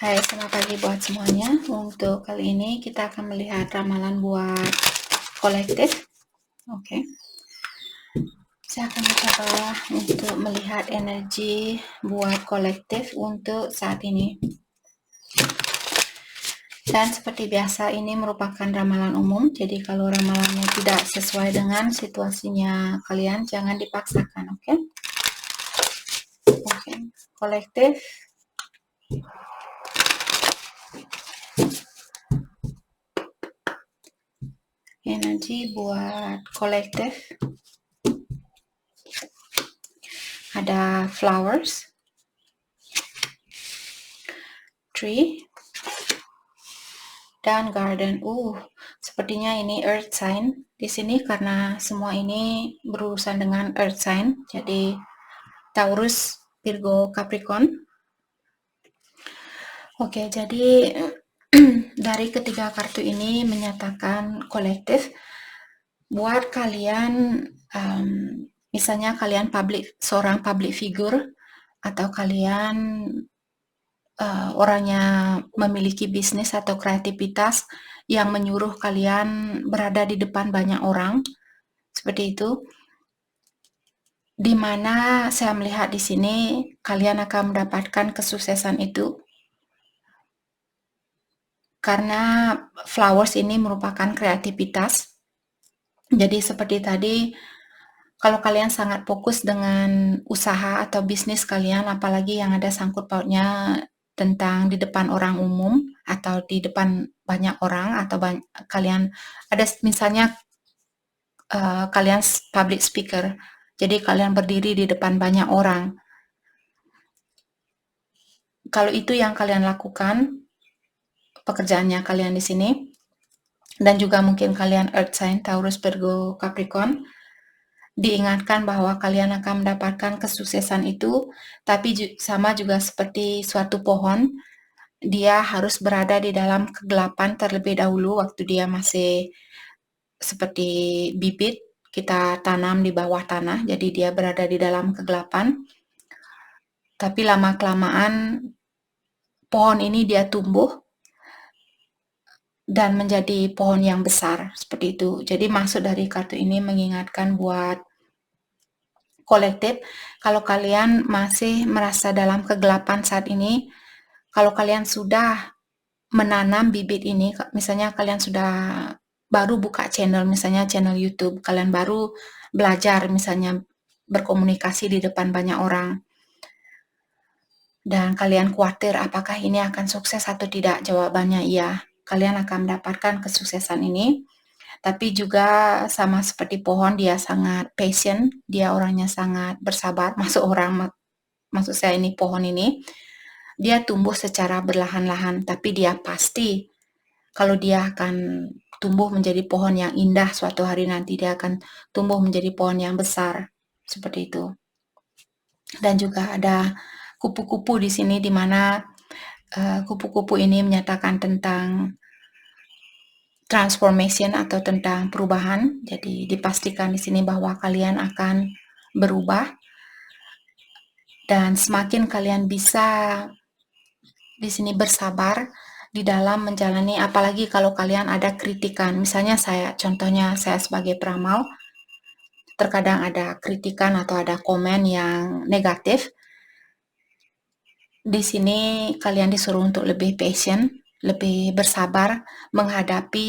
Hai, selamat pagi buat semuanya. Untuk kali ini kita akan melihat ramalan buat kolektif. Oke. Saya akan mencoba untuk melihat energi buat kolektif untuk saat ini. Dan seperti biasa, ini merupakan ramalan umum. Jadi kalau ramalannya tidak sesuai dengan situasinya kalian, jangan dipaksakan, oke? Oke. Kolektif. Energi buat kolektif. Ada flowers, tree, dan garden. Sepertinya ini earth sign di sini karena semua ini berurusan dengan earth sign. Jadi Taurus, Virgo, Capricorn. Oke, jadi dari ketiga kartu ini menyatakan kolektif buat kalian, misalnya kalian seorang public figure atau kalian orangnya memiliki bisnis atau kreativitas yang menyuruh kalian berada di depan banyak orang, seperti itu. Di mana saya melihat di sini kalian akan mendapatkan kesuksesan itu. Karena flowers ini merupakan kreativitas. Jadi seperti tadi, kalau kalian sangat fokus dengan usaha atau bisnis kalian, apalagi yang ada sangkut pautnya tentang di depan orang umum atau di depan banyak orang atau kalian ada misalnya kalian public speaker, jadi kalian berdiri di depan banyak orang. Kalau itu yang kalian lakukan, pekerjaannya kalian di sini, dan juga mungkin kalian earth sign Taurus, Virgo, Capricorn, diingatkan bahwa kalian akan mendapatkan kesuksesan itu, tapi sama juga seperti suatu pohon, dia harus berada di dalam kegelapan terlebih dahulu waktu dia masih seperti bibit, kita tanam di bawah tanah, jadi dia berada di dalam kegelapan. Tapi lama-kelamaan pohon ini dia tumbuh dan menjadi pohon yang besar, seperti itu. Jadi maksud dari kartu ini mengingatkan buat kolektif, kalau kalian masih merasa dalam kegelapan saat ini, kalau kalian sudah menanam bibit ini, misalnya kalian sudah baru buka channel, misalnya channel YouTube, kalian baru belajar misalnya berkomunikasi di depan banyak orang, dan kalian khawatir apakah ini akan sukses atau tidak, jawabannya iya, kalian akan mendapatkan kesuksesan ini. Tapi juga sama seperti pohon, dia sangat patient, dia orangnya sangat bersabar, maksud saya ini pohon ini, dia tumbuh secara berlahan-lahan, tapi dia pasti kalau dia akan tumbuh menjadi pohon yang indah suatu hari nanti, dia akan tumbuh menjadi pohon yang besar, seperti itu. Dan juga ada kupu-kupu di sini, di mana kupu-kupu ini menyatakan tentang transformation atau tentang perubahan. Jadi dipastikan di sini bahwa kalian akan berubah, dan semakin kalian bisa di sini bersabar di dalam menjalani, apalagi kalau kalian ada kritikan. Misalnya contohnya saya sebagai peramal, terkadang ada kritikan atau ada komen yang negatif. Di sini kalian disuruh untuk lebih patient, lebih bersabar menghadapi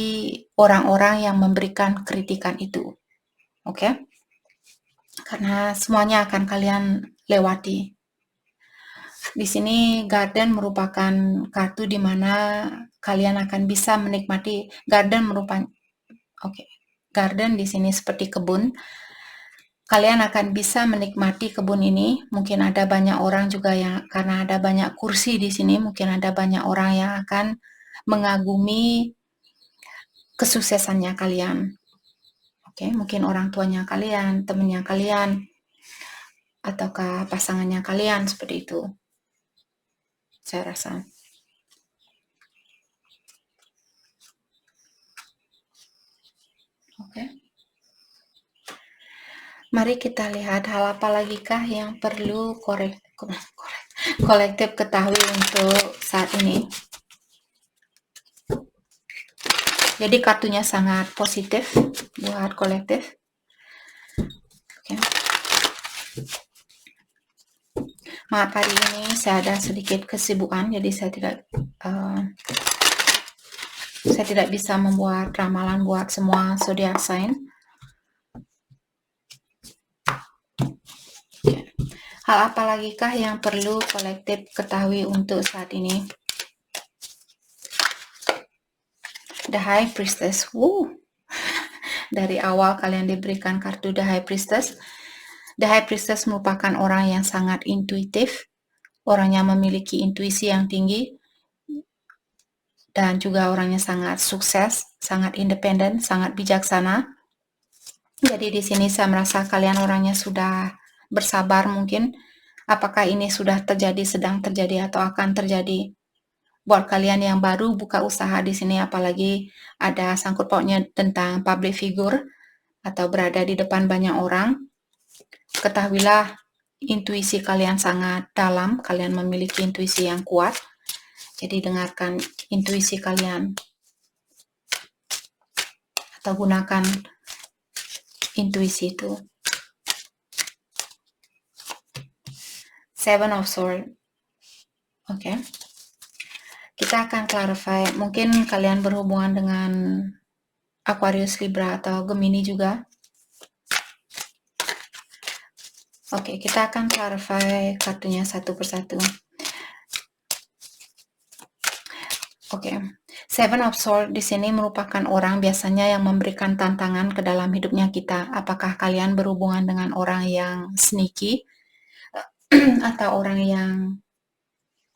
orang-orang yang memberikan kritikan itu. Oke? Karena semuanya akan kalian lewati. Di sini garden merupakan kartu di mana kalian akan bisa menikmati garden di sini seperti kebun. Kalian akan bisa menikmati kebun ini. Mungkin ada banyak orang juga yang, karena ada banyak kursi di sini, mungkin ada banyak orang yang akan mengagumi kesuksesannya kalian. Oke, mungkin orang tuanya kalian, temannya kalian, ataukah pasangannya kalian, seperti itu. Saya rasa. Oke. Mari kita lihat hal apa lagi kah yang perlu kolektif ketahui untuk saat ini. Jadi kartunya sangat positif buat kolektif. Oke. Maaf, hari ini saya ada sedikit kesibukan, jadi saya tidak bisa membuat ramalan buat semua zodiac sign. Hal apa lagi kah yang perlu kolektif ketahui untuk saat ini? The High Priestess. Dari awal kalian diberikan kartu The High Priestess. The High Priestess merupakan orang yang sangat intuitif, orang yang memiliki intuisi yang tinggi, dan juga orangnya sangat sukses, sangat independen, sangat bijaksana. Jadi di sini saya merasa kalian orangnya sudah bersabar mungkin. Apakah ini sudah terjadi, sedang terjadi, atau akan terjadi? Buat kalian yang baru buka usaha di sini, apalagi ada sangkut pautnya tentang public figure atau berada di depan banyak orang, ketahuilah intuisi kalian sangat dalam, kalian memiliki intuisi yang kuat. Jadi dengarkan intuisi kalian atau gunakan intuisi itu. Seven of Swords. Oke. Kita akan clarify. Mungkin kalian berhubungan dengan Aquarius, Libra, atau Gemini juga. Oke, kita akan clarify kartunya satu persatu. Oke. Seven of Swords di sini merupakan orang biasanya yang memberikan tantangan ke dalam hidupnya kita. Apakah kalian berhubungan dengan orang yang sneaky atau orang yang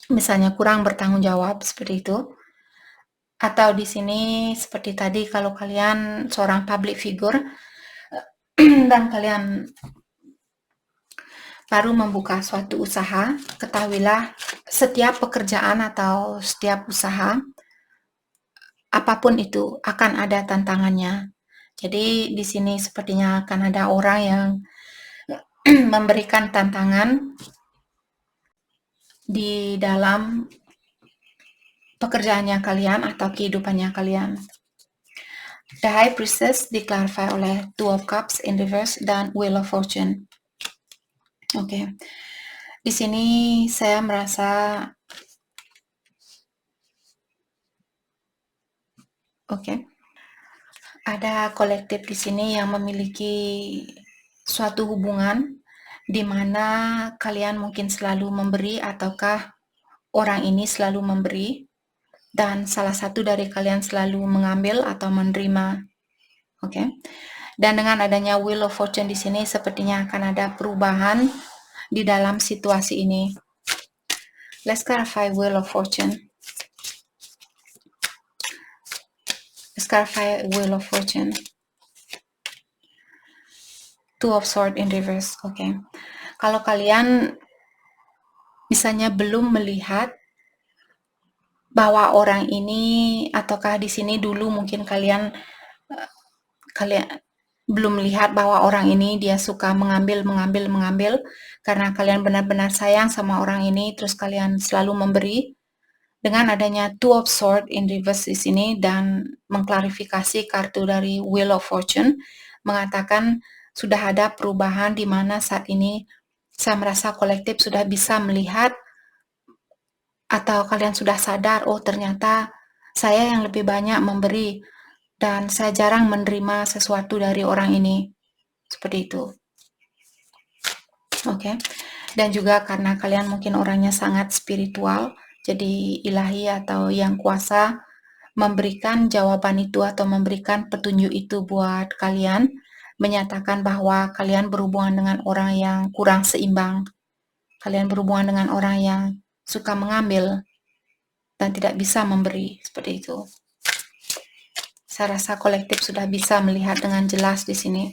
misalnya kurang bertanggung jawab seperti itu? Atau di sini seperti tadi, kalau kalian seorang public figure dan kalian baru membuka suatu usaha, ketahuilah setiap pekerjaan atau setiap usaha, apapun itu, akan ada tantangannya. Jadi di sini sepertinya akan ada orang yang memberikan tantangan di dalam pekerjaannya kalian atau kehidupannya kalian. The High Priestess diklarifikasi oleh Two of Cups in reverse dan Wheel of Fortune. Oke. Di sini saya merasa ada kolektif di sini yang memiliki suatu hubungan di mana kalian mungkin selalu memberi ataukah orang ini selalu memberi dan salah satu dari kalian selalu mengambil atau menerima. Oke. Dan dengan adanya Wheel of Fortune di sini sepertinya akan ada perubahan di dalam situasi ini. Let's clarify Wheel of Fortune. Let's clarify Wheel of Fortune. Two of Swords in reverse. Oke. Kalau kalian misalnya belum melihat bahwa orang ini, ataukah di sini dulu mungkin kalian belum melihat bahwa orang ini dia suka mengambil karena kalian benar-benar sayang sama orang ini, terus kalian selalu memberi. Dengan adanya Two of Swords in reverse di sini dan mengklarifikasi kartu dari Wheel of Fortune, mengatakan sudah ada perubahan di mana saat ini saya merasa kolektif sudah bisa melihat atau kalian sudah sadar, oh ternyata saya yang lebih banyak memberi dan saya jarang menerima sesuatu dari orang ini. Seperti itu. Oke. Dan juga karena kalian mungkin orangnya sangat spiritual, jadi ilahi atau yang kuasa memberikan jawaban itu atau memberikan petunjuk itu buat kalian, menyatakan bahwa kalian berhubungan dengan orang yang kurang seimbang. Kalian berhubungan dengan orang yang suka mengambil dan tidak bisa memberi, seperti itu. Saya rasa kolektif sudah bisa melihat dengan jelas di sini.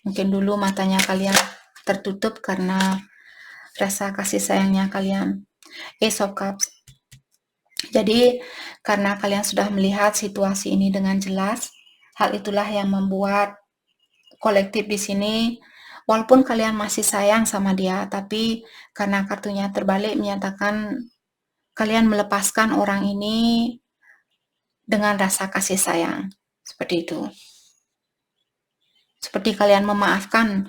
Mungkin dulu matanya kalian tertutup karena rasa kasih sayangnya kalian. Ace of Cups. Jadi karena kalian sudah melihat situasi ini dengan jelas, hal itulah yang membuat kolektif di sini Walaupun kalian masih sayang sama dia, tapi karena kartunya terbalik menyatakan kalian melepaskan orang ini dengan rasa kasih sayang. Seperti itu. Seperti kalian memaafkan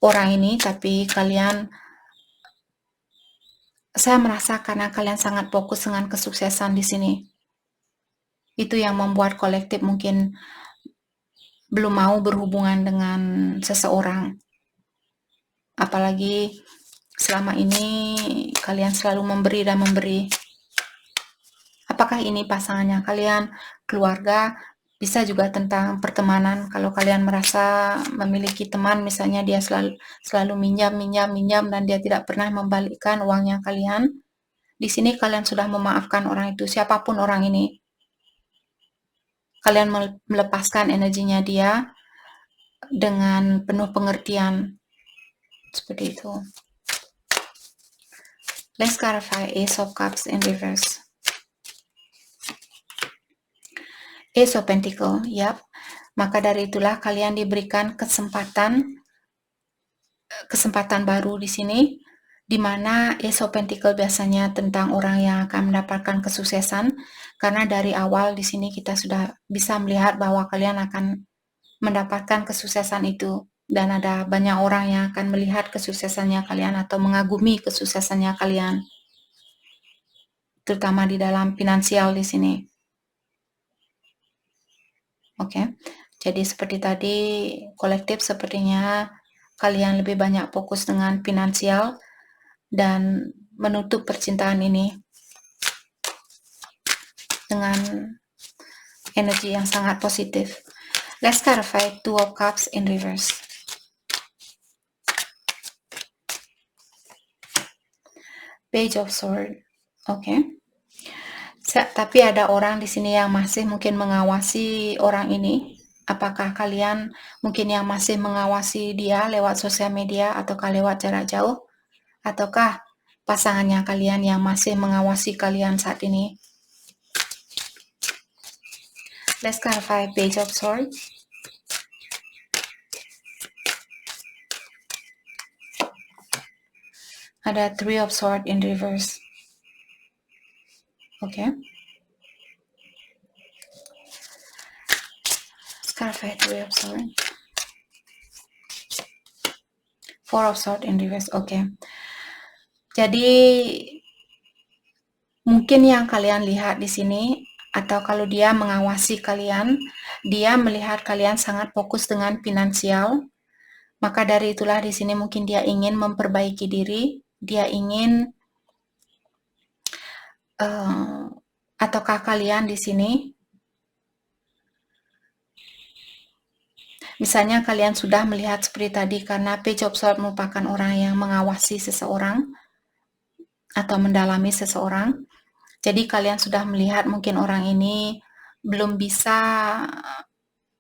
orang ini, tapi saya merasa karena kalian sangat fokus dengan kesuksesan di sini. Itu yang membuat kolektif mungkin belum mau berhubungan dengan seseorang. Apalagi selama ini kalian selalu memberi dan memberi. Apakah ini pasangannya kalian, keluarga, bisa juga tentang pertemanan. Kalau kalian merasa memiliki teman, misalnya dia selalu minjam dan dia tidak pernah membalikkan uangnya kalian. Di sini kalian sudah memaafkan orang itu, siapapun orang ini. Kalian melepaskan energinya dia dengan penuh pengertian. Seperti itu. Let's clarify Ace of Cups in reverse. Ace of Pentacle, yap. Maka dari itulah kalian diberikan kesempatan baru di sini, di mana Ace of Pentacle biasanya tentang orang yang akan mendapatkan kesuksesan, karena dari awal di sini kita sudah bisa melihat bahwa kalian akan mendapatkan kesuksesan itu, dan ada banyak orang yang akan melihat kesuksesannya kalian atau mengagumi kesuksesannya kalian, terutama di dalam finansial di sini. Oke, jadi seperti tadi, kolektif sepertinya kalian lebih banyak fokus dengan finansial dan menutup percintaan ini dengan energi yang sangat positif. Let's clarify Two of Cups in reverse. Page of Swords. Oke. Tapi ada orang di sini yang masih mungkin mengawasi orang ini. Apakah kalian mungkin yang masih mengawasi dia lewat sosial media ataukah lewat jarak jauh? Ataukah pasangannya kalian yang masih mengawasi kalian saat ini? Let's clarify Page of Swords. Ada Three of Swords in reverse. Okay. Clarify Three of Swords. Four of Swords in reverse. Okay. Jadi mungkin yang kalian lihat di sini, atau kalau dia mengawasi kalian, dia melihat kalian sangat fokus dengan finansial. Maka dari itulah di sini mungkin dia ingin memperbaiki diri, dia ingin ataukah kalian di sini misalnya kalian sudah melihat seperti tadi, karena Page of Swords merupakan orang yang mengawasi seseorang atau mendalami seseorang. Jadi kalian sudah melihat mungkin orang ini belum bisa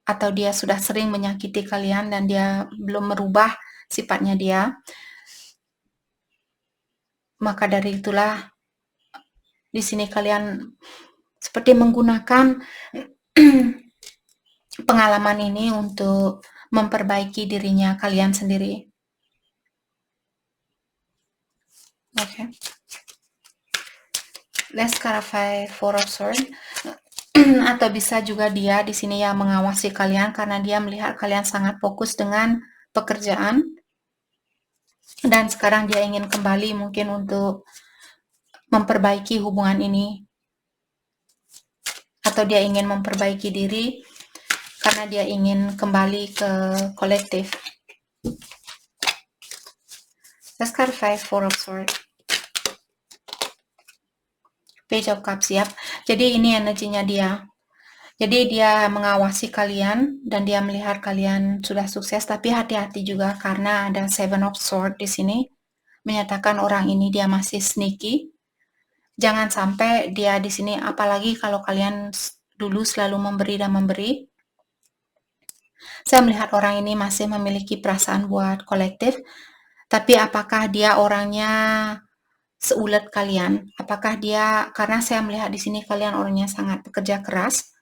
atau dia sudah sering menyakiti kalian dan dia belum merubah sifatnya dia. Maka dari itulah di sini kalian seperti menggunakan pengalaman ini untuk memperbaiki dirinya kalian sendiri. Okay. Let's clarify Four of Swords. Atau bisa juga dia di sini yang mengawasi kalian karena dia melihat kalian sangat fokus dengan pekerjaan dan sekarang dia ingin kembali mungkin untuk memperbaiki hubungan ini, atau dia ingin memperbaiki diri karena dia ingin kembali ke kolektif. Let's clarify Four of Swords. Page of Cups, siap. Jadi ini energinya dia. Jadi dia mengawasi kalian dan dia melihat kalian sudah sukses, tapi hati-hati juga karena ada Seven of Swords di sini. Menyatakan orang ini dia masih sneaky. Jangan sampai dia di sini, apalagi kalau kalian dulu selalu memberi dan memberi. Saya melihat orang ini masih memiliki perasaan buat kolektif, tapi apakah dia orangnya seulet kalian? Apakah dia, karena saya melihat di sini kalian orangnya sangat bekerja keras.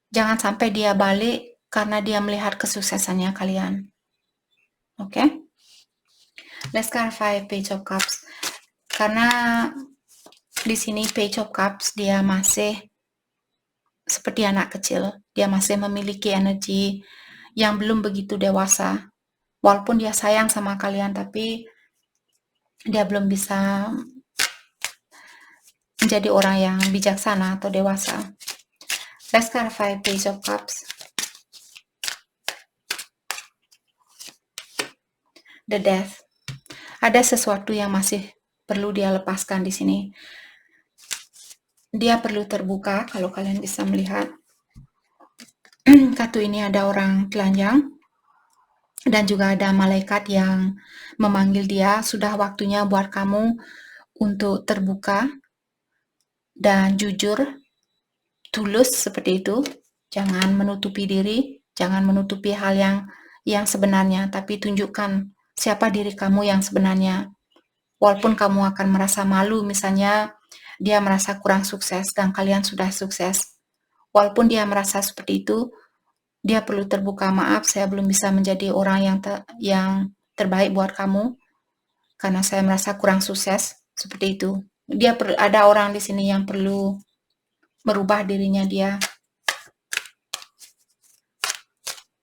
Jangan sampai dia balik karena dia melihat kesuksesannya kalian. Oke? Let's clarify Page of Cups. Karena di sini Page of Cups dia masih seperti anak kecil. Dia masih memiliki energi yang belum begitu dewasa. Walaupun dia sayang sama kalian, tapi dia belum bisa menjadi orang yang bijaksana atau dewasa. Let's clarify Page of Cups. The Death. Ada sesuatu yang masih perlu dia lepaskan di sini. Dia perlu terbuka kalau kalian bisa melihat. Kartu ini ada orang telanjang dan juga ada malaikat yang memanggil dia, sudah waktunya buat kamu untuk terbuka dan jujur, tulus seperti itu. Jangan menutupi diri, jangan menutupi hal yang sebenarnya, tapi tunjukkan siapa diri kamu yang sebenarnya. Walaupun kamu akan merasa malu, misalnya dia merasa kurang sukses dan kalian sudah sukses. Walaupun dia merasa seperti itu, dia perlu terbuka, maaf saya belum bisa menjadi orang yang terbaik buat kamu karena saya merasa kurang sukses, seperti itu. Ada orang di sini yang perlu merubah dirinya, dia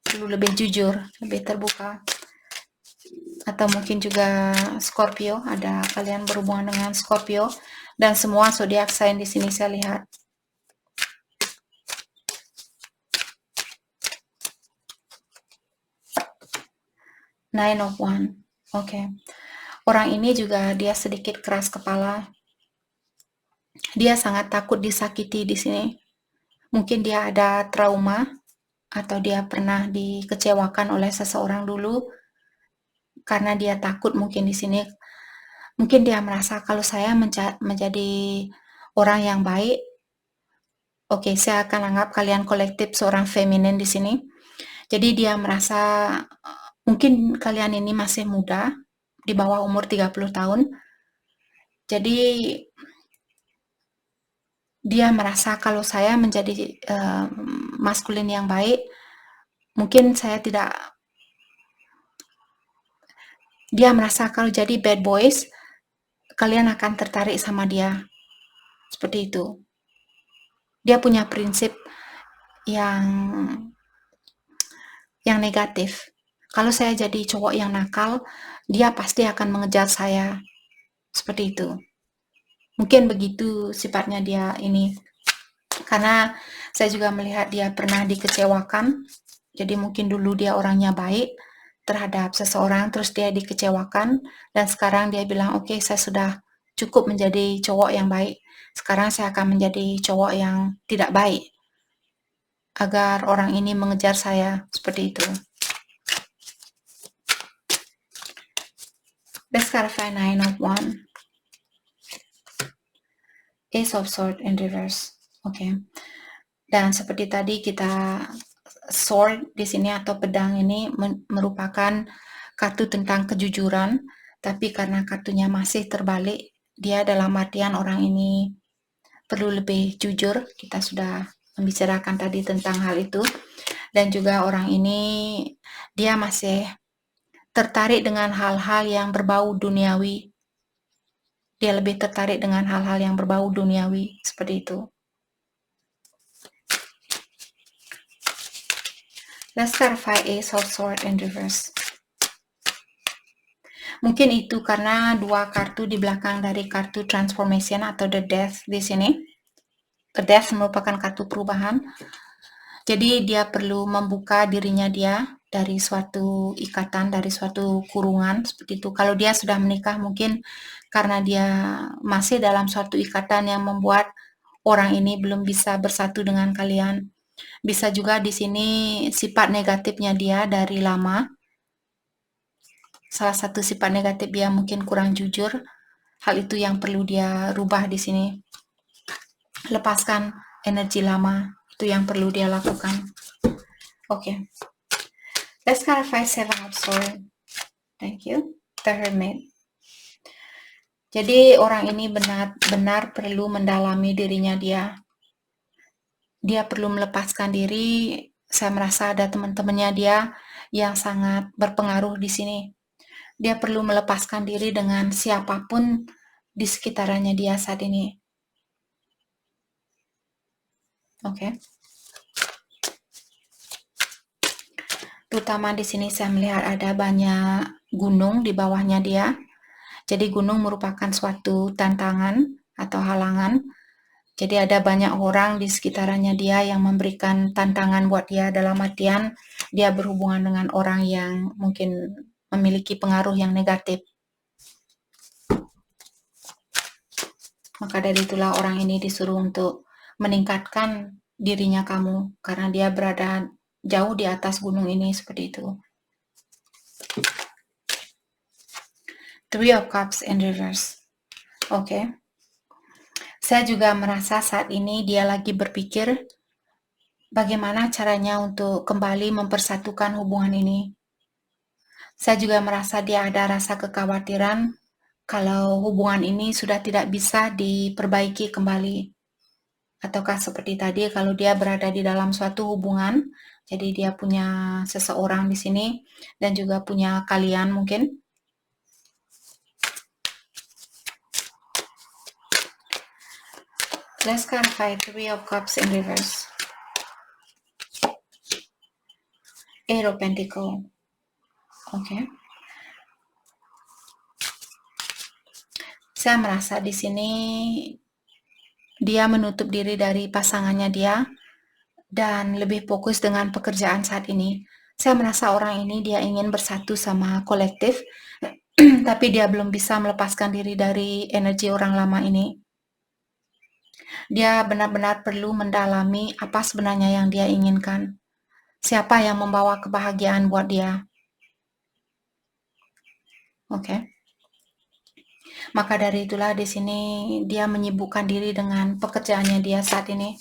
perlu lebih jujur, lebih terbuka. Atau mungkin juga Scorpio, ada kalian berhubungan dengan Scorpio dan semua zodiak sign di sini saya lihat. Nine of Wands. Oke. Orang ini juga dia sedikit keras kepala. Dia sangat takut disakiti di sini. Mungkin dia ada trauma atau dia pernah dikecewakan oleh seseorang dulu karena dia takut, mungkin di sini mungkin dia merasa kalau saya menjadi orang yang baik, oke, saya akan anggap kalian kolektif seorang feminin di sini. Jadi dia merasa mungkin kalian ini masih muda, di bawah umur 30 tahun. Jadi dia merasa kalau saya menjadi maskulin yang baik, mungkin saya tidak. Dia merasa kalau jadi bad boys, kalian akan tertarik sama dia. Seperti itu. Dia punya prinsip yang negatif. Kalau saya jadi cowok yang nakal, dia pasti akan mengejar saya. Seperti itu. Mungkin begitu sifatnya dia ini. Karena saya juga melihat dia pernah dikecewakan. Jadi mungkin dulu dia orangnya baik terhadap seseorang, terus dia dikecewakan, dan sekarang dia bilang, oke, saya sudah cukup menjadi cowok yang baik. Sekarang saya akan menjadi cowok yang tidak baik agar orang ini mengejar saya, seperti itu. Let's clarify Nine of Wands. Ace of Swords in reverse. Oke. Dan seperti tadi kita sword di sini atau pedang ini merupakan kartu tentang kejujuran, tapi karena kartunya masih terbalik, dia dalam artian orang ini perlu lebih jujur. Kita sudah membicarakan tadi tentang hal itu. Dan juga orang ini dia masih tertarik dengan hal-hal yang berbau duniawi. Dia lebih tertarik dengan hal-hal yang berbau duniawi, seperti itu. Let's clarify Ace of Swords in reverse. Mungkin itu karena dua kartu di belakang dari kartu transformation atau the death di sini. The death merupakan kartu perubahan. Jadi dia perlu membuka dirinya dia dari suatu ikatan, dari suatu kurungan seperti itu. Kalau dia sudah menikah, mungkin karena dia masih dalam suatu ikatan yang membuat orang ini belum bisa bersatu dengan kalian. Bisa juga di sini sifat negatifnya dia dari lama. Salah satu sifat negatif dia mungkin kurang jujur. Hal itu yang perlu dia rubah di sini. Lepaskan energi lama, itu yang perlu dia lakukan. Oke. Let's clarify Seven of Swords. Thank you. The Hermit. Jadi orang ini benar-benar perlu mendalami dirinya dia. Dia perlu melepaskan diri Saya merasa ada teman-temannya dia yang sangat berpengaruh di sini. Dia perlu melepaskan diri dengan siapapun di sekitarnya dia saat ini. Oke. Terutama di sini saya melihat ada banyak gunung di bawahnya dia. Jadi gunung merupakan suatu tantangan atau halangan. Jadi ada banyak orang di sekitarnya dia yang memberikan tantangan buat dia, dalam artian dia berhubungan dengan orang yang mungkin memiliki pengaruh yang negatif. Maka dari itulah orang ini disuruh untuk meningkatkan dirinya kamu, karena dia berada jauh di atas gunung ini, seperti itu. Three of Cups in reverse. Oke. Saya juga merasa saat ini dia lagi berpikir bagaimana caranya untuk kembali mempersatukan hubungan ini. Saya juga merasa dia ada rasa kekhawatiran kalau hubungan ini sudah tidak bisa diperbaiki kembali. Ataukah seperti tadi, kalau dia berada di dalam suatu hubungan, jadi dia punya seseorang di sini dan juga punya kalian mungkin. Let's clarify Three of Cups in reverse. Eight of Pentacles. Oke. Saya merasa di sini dia menutup diri dari pasangannya dia dan lebih fokus dengan pekerjaan saat ini. Saya merasa orang ini dia ingin bersatu sama kolektif, tapi dia belum bisa melepaskan diri dari energi orang lama ini. Dia benar-benar perlu mendalami apa sebenarnya yang dia inginkan. Siapa yang membawa kebahagiaan buat dia. Oke. Maka dari itulah di sini dia menyibukkan diri dengan pekerjaannya dia saat ini.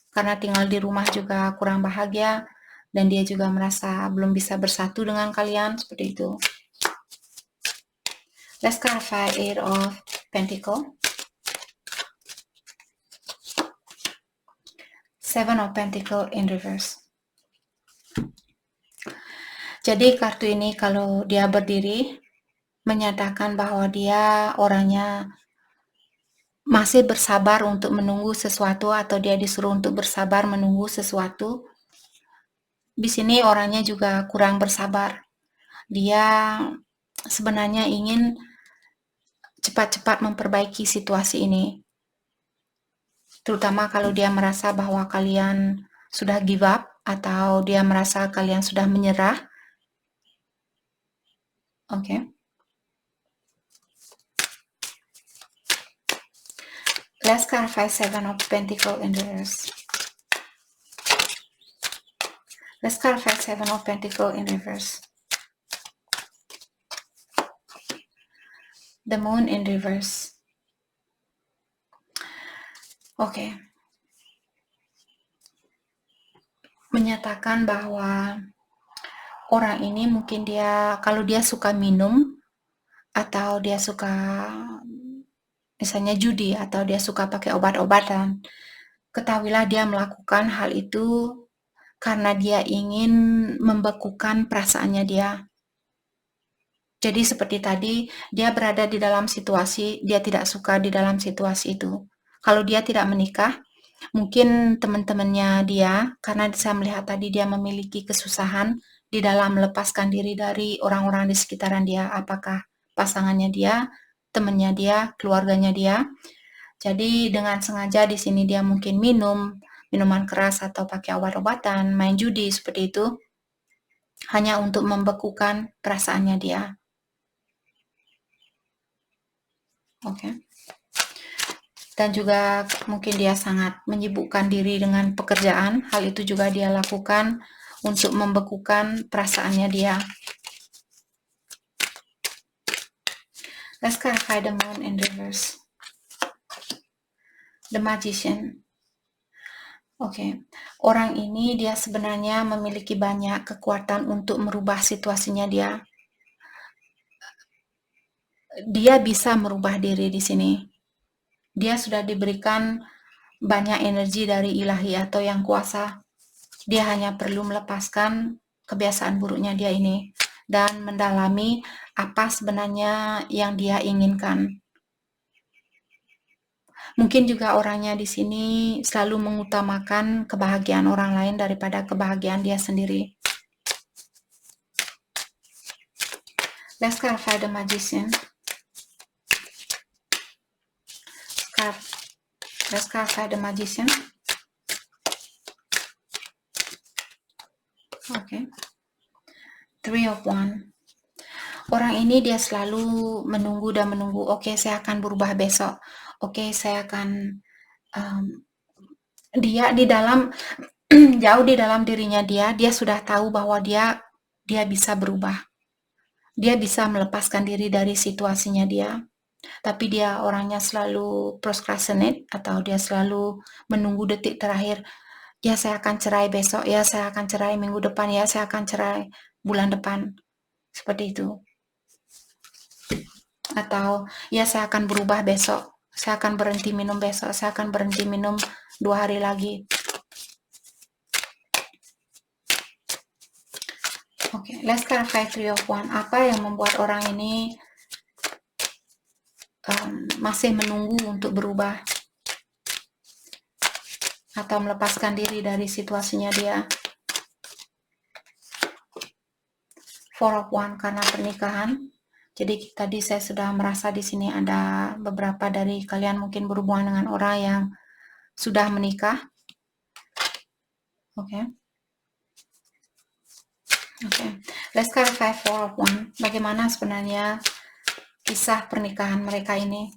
Karena tinggal di rumah juga kurang bahagia dan dia juga merasa belum bisa bersatu dengan kalian, seperti itu. Let's clarify Eight of Pentacles. Seven of Pentacles in reverse. Jadi kartu ini kalau dia berdiri menyatakan bahwa dia orangnya masih bersabar untuk menunggu sesuatu, atau dia disuruh untuk bersabar menunggu sesuatu. Di sini orangnya juga kurang bersabar. Dia sebenarnya ingin cepat-cepat memperbaiki situasi ini. Terutama kalau dia merasa bahwa kalian sudah give up atau dia merasa kalian sudah menyerah. Oke. Let's clarify Seven of Pentacles in reverse. Let's clarify Seven of Pentacles in reverse. The Moon in reverse. Oke. Menyatakan bahwa orang ini mungkin dia, kalau dia suka minum atau dia suka misalnya judi atau dia suka pakai obat-obatan, ketahuilah dia melakukan hal itu karena dia ingin membekukan perasaannya dia. Jadi seperti tadi, dia berada di dalam situasi, dia tidak suka di dalam situasi itu. Kalau dia tidak menikah, mungkin teman-temannya dia, karena saya melihat tadi dia memiliki kesusahan di dalam melepaskan diri dari orang-orang di sekitaran dia, apakah pasangannya dia, temannya dia, keluarganya dia. Jadi dengan sengaja di sini dia mungkin minum minuman keras atau pakai obat-obatan, main judi seperti itu, hanya untuk membekukan perasaannya dia. Oke. Dan juga mungkin dia sangat menyibukkan diri dengan pekerjaan. Hal itu juga dia lakukan untuk membekukan perasaannya dia. Let's clarify the Moon in reverse. The Magician. Oke. Orang ini dia sebenarnya memiliki banyak kekuatan untuk merubah situasinya dia. Dia bisa merubah diri di sini. Dia sudah diberikan banyak energi dari ilahi atau yang kuasa. Dia hanya perlu melepaskan kebiasaan buruknya dia ini dan mendalami apa sebenarnya yang dia inginkan. Mungkin juga orangnya di sini selalu mengutamakan kebahagiaan orang lain daripada kebahagiaan dia sendiri. Let's clarify the magician. Let's clarify the magician. Okay. 3 of Wands. Orang ini dia selalu menunggu dan menunggu. Oke, saya akan berubah besok. Oke, saya akan dia di dalam jauh di dalam dirinya dia sudah tahu bahwa dia bisa berubah. Dia bisa melepaskan diri dari situasinya dia. Tapi dia orangnya selalu procrastinate atau dia selalu menunggu detik terakhir. Ya, saya akan cerai besok. Ya, saya akan cerai minggu depan. Ya, saya akan cerai bulan depan. Seperti itu. Atau ya, saya akan berubah besok. Saya akan berhenti minum besok. Saya akan berhenti minum 2 hari lagi. Oke, let's clarify 3 of Wands. Apa yang membuat orang ini masih menunggu untuk berubah atau melepaskan diri dari situasinya dia? 4 of Wands karena pernikahan. Jadi tadi saya sudah merasa di sini ada beberapa dari kalian mungkin berhubungan dengan orang yang sudah menikah. Oke. Let's clarify 4 of Wands. Bagaimana sebenarnya kisah pernikahan mereka ini?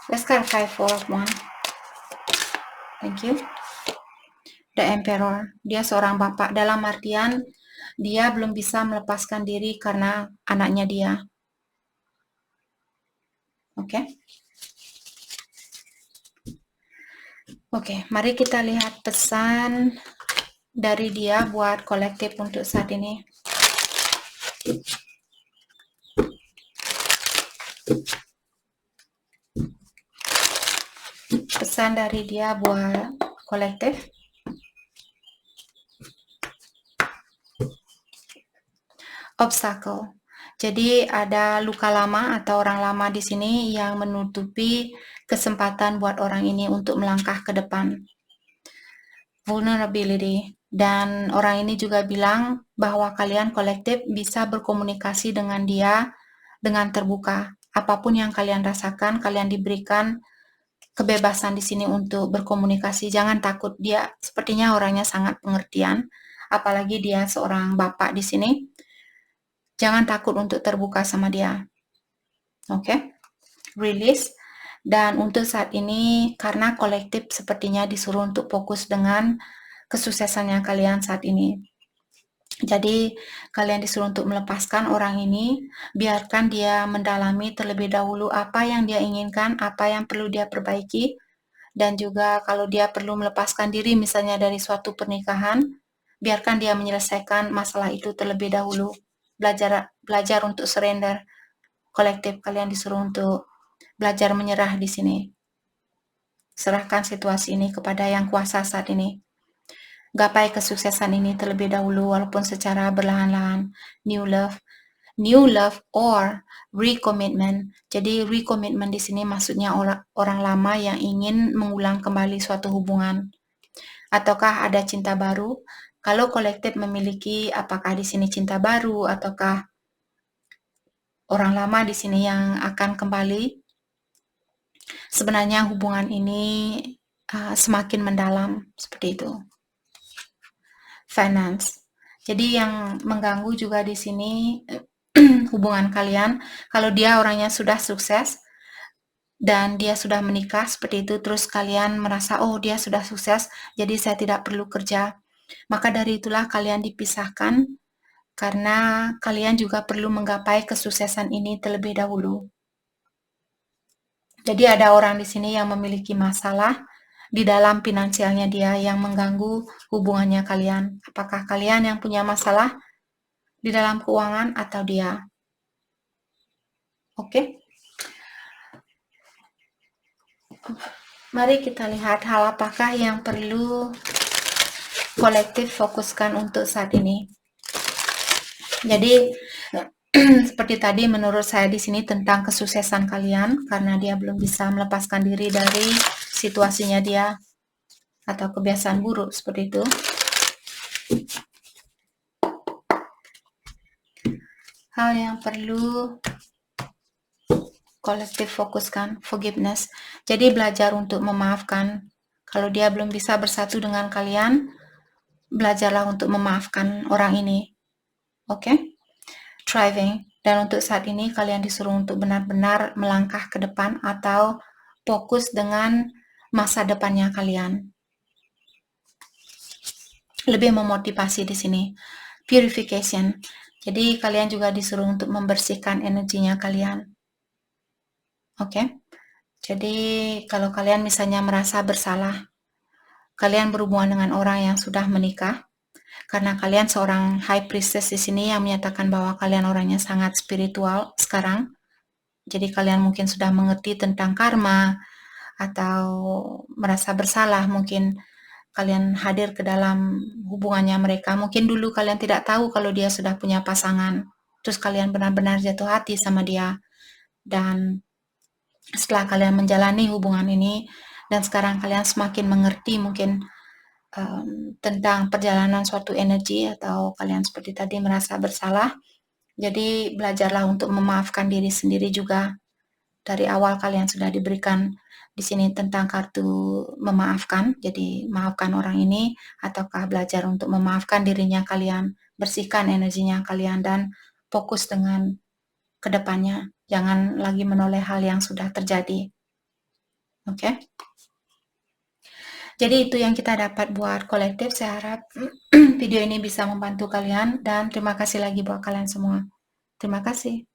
Let's clarify 4 of Wands. Thank you. The Emperor. Dia seorang bapak dalam artian dia belum bisa melepaskan diri karena anaknya dia. Oke, mari kita lihat pesan dari dia buat kolektif untuk saat ini. Pesan dari dia buat kolektif. Obstacle. Jadi ada luka lama atau orang lama di sini yang menutupi kesempatan buat orang ini untuk melangkah ke depan. Vulnerability. Dan orang ini juga bilang bahwa kalian kolektif bisa berkomunikasi dengan dia dengan terbuka. Apapun yang kalian rasakan, kalian diberikan kebebasan di sini untuk berkomunikasi. Jangan takut, dia sepertinya orangnya sangat pengertian. Apalagi dia seorang bapak di sini. Jangan takut untuk terbuka sama dia. Oke? Release. Dan untuk saat ini, karena kolektif sepertinya disuruh untuk fokus dengan kesuksesannya kalian saat ini. Jadi, kalian disuruh untuk melepaskan orang ini, biarkan dia mendalami terlebih dahulu apa yang dia inginkan, apa yang perlu dia perbaiki, dan juga kalau dia perlu melepaskan diri misalnya dari suatu pernikahan, biarkan dia menyelesaikan masalah itu terlebih dahulu. Belajar untuk surrender. Kolektif kalian disuruh untuk belajar menyerah di sini. Serahkan situasi ini kepada yang kuasa saat ini. Gapai kesuksesan ini terlebih dahulu walaupun secara berlahan-lahan. New love or recommitment. Jadi recommitment di sini maksudnya orang lama yang ingin mengulang kembali suatu hubungan. Ataukah ada cinta baru? Kalau kolektif memiliki apakah di sini cinta baru ataukah orang lama di sini yang akan kembali? Sebenarnya hubungan ini semakin mendalam seperti itu. Finance. Jadi yang mengganggu juga di sini hubungan kalian, kalau dia orangnya sudah sukses dan dia sudah menikah seperti itu, terus kalian merasa oh dia sudah sukses, jadi saya tidak perlu kerja. Maka dari itulah kalian dipisahkan karena kalian juga perlu menggapai kesuksesan ini terlebih dahulu. Jadi ada orang di sini yang memiliki masalah di dalam finansialnya dia yang mengganggu hubungannya kalian. Apakah kalian yang punya masalah di dalam keuangan atau dia? Oke. Mari kita lihat hal apakah yang perlu kolektif fokuskan untuk saat ini. Jadi seperti tadi menurut saya di sini tentang kesuksesan kalian, karena dia belum bisa melepaskan diri dari situasinya dia atau kebiasaan buruk seperti itu. Hal yang perlu kolektif fokuskan, forgiveness. Jadi belajar untuk memaafkan. Kalau dia belum bisa bersatu dengan kalian, belajarlah untuk memaafkan orang ini. Oke? Thriving. Dan untuk saat ini kalian disuruh untuk benar-benar melangkah ke depan atau fokus dengan masa depannya kalian. Lebih memotivasi di sini. Purification. Jadi kalian juga disuruh untuk membersihkan energinya kalian. Oke? Jadi kalau kalian misalnya merasa bersalah, kalian berhubungan dengan orang yang sudah menikah, karena kalian seorang high priestess di sini yang menyatakan bahwa kalian orangnya sangat spiritual sekarang. Jadi kalian mungkin sudah mengerti tentang karma atau merasa bersalah, mungkin kalian hadir ke dalam hubungannya mereka. Mungkin dulu kalian tidak tahu kalau dia sudah punya pasangan, terus kalian benar-benar jatuh hati sama dia. Dan setelah kalian menjalani hubungan ini, dan sekarang kalian semakin mengerti mungkin tentang perjalanan suatu energi, atau kalian seperti tadi merasa bersalah. Jadi belajarlah untuk memaafkan diri sendiri juga. Dari awal kalian sudah diberikan di sini tentang kartu memaafkan. Jadi maafkan orang ini, ataukah belajar untuk memaafkan dirinya kalian, bersihkan energinya kalian, dan fokus dengan kedepannya. Jangan lagi menoleh hal yang sudah terjadi. Oke? Jadi itu yang kita dapat buat kolektif. Saya harap video ini bisa membantu kalian, dan terima kasih lagi buat kalian semua. Terima kasih.